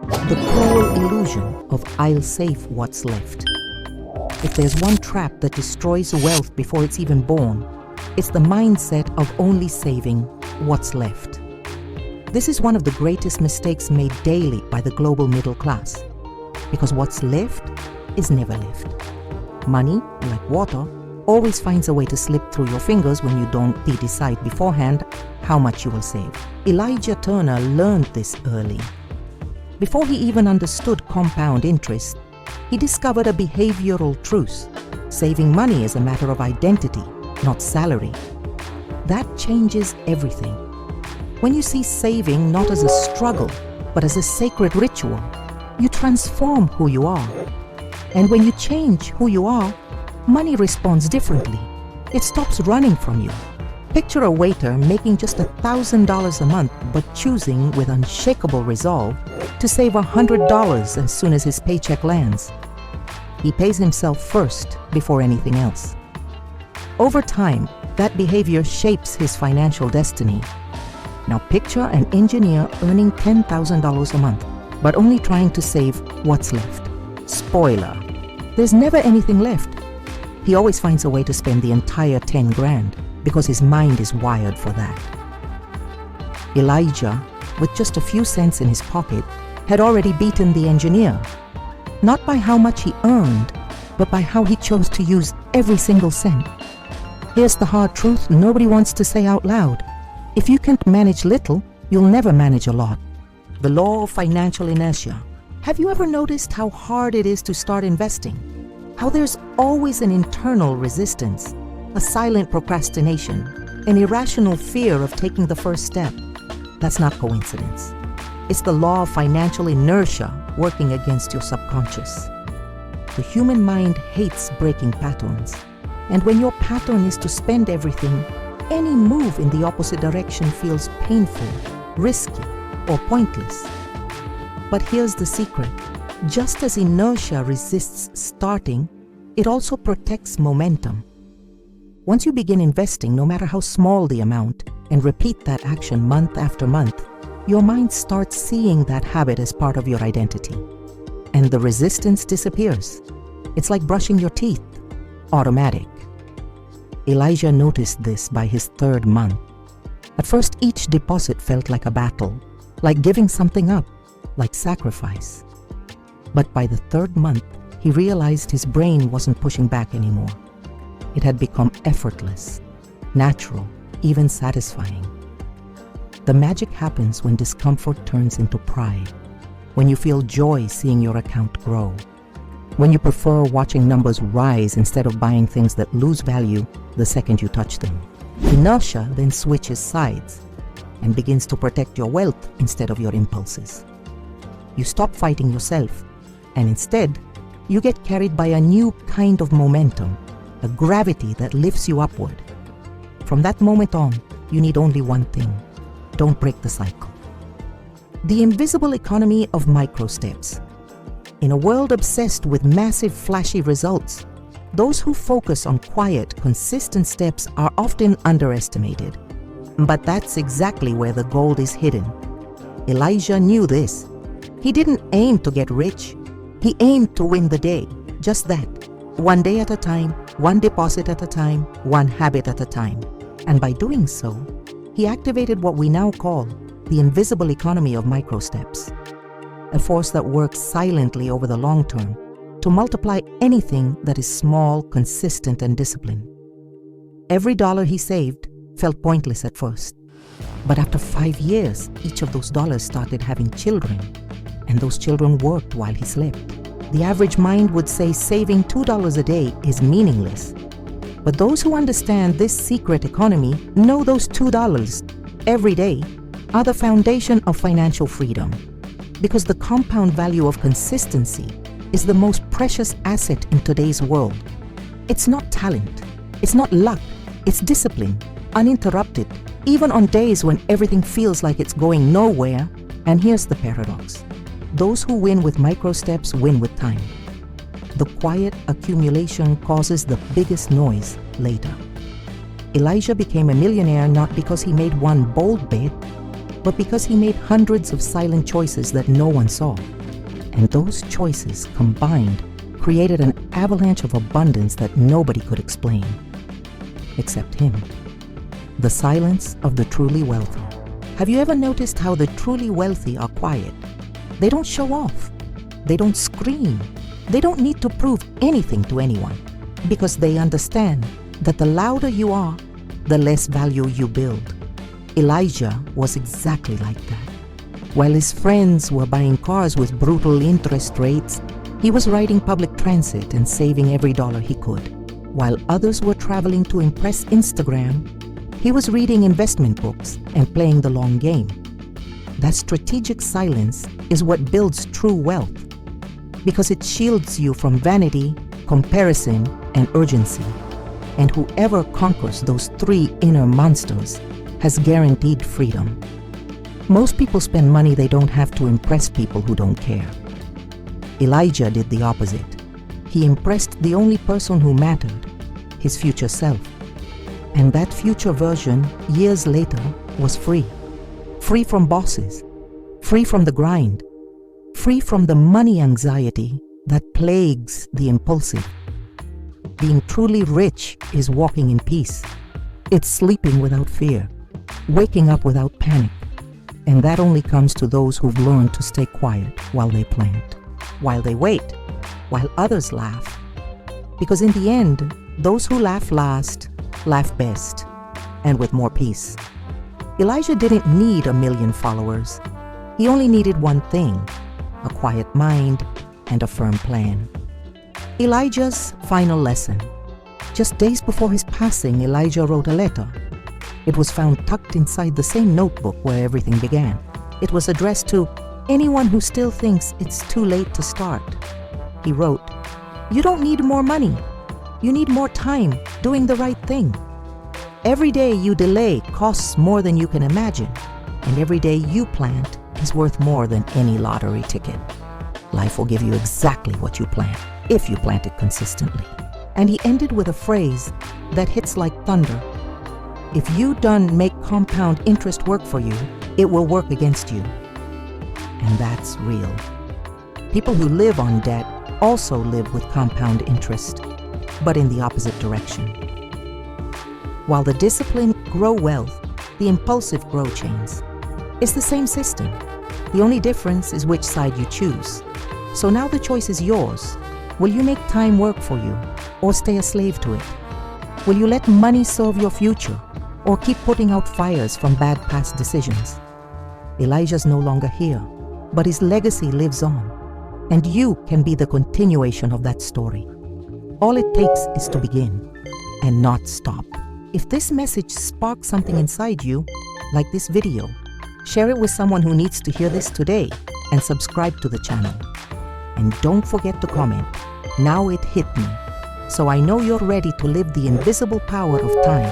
The cruel illusion of "I'll save what's left." If there's one trap that destroys wealth before it's even born, it's the mindset of only saving what's left. This is one of the greatest mistakes made daily by the global middle class, because what's left is never left. Money, like water, always finds a way to slip through your fingers when you don't decide beforehand how much you will save. Elijah Turner learned this early. Before he even understood compound interest, he discovered a behavioral truth. Saving money is a matter of identity, not salary. That changes everything. When you see saving not as a struggle, but as a sacred ritual, you transform who you are. And when you change who you are, money responds differently. It stops running from you. Picture a waiter making just $1,000 a month, but choosing with unshakable resolve to save $100 as soon as his paycheck lands. He pays himself first before anything else. Over time, that behavior shapes his financial destiny. Now picture an engineer earning $10,000 a month, but only trying to save what's left. Spoiler, there's never anything left. He always finds a way to spend the entire 10 grand because his mind is wired for that. Elijah, with just a few cents in his pocket, had already beaten the engineer, not by how much he earned, but by how he chose to use every single cent. Here's the hard truth nobody wants to say out loud. If you can't manage little, you'll never manage a lot. The law of financial inertia. Have you ever noticed how hard it is to start investing? How there's always an internal resistance, a silent procrastination, an irrational fear of taking the first step? That's not coincidence. It's the law of financial inertia working against your subconscious. The human mind hates breaking patterns, and when your pattern is to spend everything, any move in the opposite direction feels painful, risky, or pointless. But here's the secret. Just as inertia resists starting, it also protects momentum. Once you begin investing, no matter how small the amount, and repeat that action month after month, your mind starts seeing that habit as part of your identity. And the resistance disappears. It's like brushing your teeth, automatic. Elijah noticed this by his 3rd month. At first, each deposit felt like a battle, like giving something up, like sacrifice. But by the 3rd month, he realized his brain wasn't pushing back anymore. It had become effortless, natural, even satisfying. The magic happens when discomfort turns into pride, when you feel joy seeing your account grow, when you prefer watching numbers rise instead of buying things that lose value the second you touch them. Inertia then switches sides and begins to protect your wealth instead of your impulses. You stop fighting yourself, and instead, you get carried by a new kind of momentum, a gravity that lifts you upward. From that moment on, you need only one thing: don't break the cycle. The invisible economy of micro steps. In a world obsessed with massive, flashy results, those who focus on quiet, consistent steps are often underestimated. But that's exactly where the gold is hidden. Elijah knew this. He didn't aim to get rich. He aimed to win the day. Just that. One day at a time, one deposit at a time, one habit at a time. And by doing so, he activated what we now call the invisible economy of microsteps, a force that works silently over the long term to multiply anything that is small, consistent, and disciplined. Every dollar he saved felt pointless at first, but after 5 years, each of those dollars started having children, and those children worked while he slept. The average mind would say saving $2 a day is meaningless. But those who understand this secret economy know those $2 every day are the foundation of financial freedom. Because the compound value of consistency is the most precious asset in today's world. It's not talent, it's not luck, it's discipline, uninterrupted, even on days when everything feels like it's going nowhere. And here's the paradox. Those who win with microsteps win with time. The quiet accumulation causes the biggest noise later. Elijah became a millionaire not because he made one bold bet, but because he made hundreds of silent choices that no one saw. And those choices combined created an avalanche of abundance that nobody could explain, except him. The silence of the truly wealthy. Have you ever noticed how the truly wealthy are quiet? They don't show off. They don't scream. They don't need to prove anything to anyone, because they understand that the louder you are, the less value you build. Elijah was exactly like that. While his friends were buying cars with brutal interest rates, he was riding public transit and saving every dollar he could. While others were traveling to impress Instagram, he was reading investment books and playing the long game. That strategic silence is what builds true wealth, because it shields you from vanity, comparison, and urgency. And whoever conquers those three inner monsters has guaranteed freedom. Most people spend money they don't have to impress people who don't care. Elijah did the opposite. He impressed the only person who mattered, his future self. And that future version, years later, was free. Free from bosses, free from the grind, free from the money anxiety that plagues the impulsive. Being truly rich is walking in peace. It's sleeping without fear, waking up without panic. And that only comes to those who've learned to stay quiet while they plant, while they wait, while others laugh. Because in the end, those who laugh last, laugh best, and with more peace. Elijah didn't need 1 million followers. He only needed one thing, a quiet mind and a firm plan. Elijah's final lesson. Just days before his passing, Elijah wrote a letter. It was found tucked inside the same notebook where everything began. It was addressed to anyone who still thinks it's too late to start. He wrote, "You don't need more money. You need more time doing the right thing. Every day you delay costs more than you can imagine, and every day you plant is worth more than any lottery ticket. Life will give you exactly what you plant, if you plant it consistently." And he ended with a phrase that hits like thunder. If you don't make compound interest work for you, it will work against you. And that's real. People who live on debt also live with compound interest, but in the opposite direction. While the disciplined grow wealth, the impulsive grow chains. It's the same system. The only difference is which side you choose. So now the choice is yours. Will you make time work for you, or stay a slave to it? Will you let money serve your future, or keep putting out fires from bad past decisions? Elijah's no longer here, but his legacy lives on, and you can be the continuation of that story. All it takes is to begin, and not stop. If this message sparks something inside you, like this video, share it with someone who needs to hear this today, and subscribe to the channel. And don't forget to comment, "Now it hit me," so I know you're ready to live the invisible power of time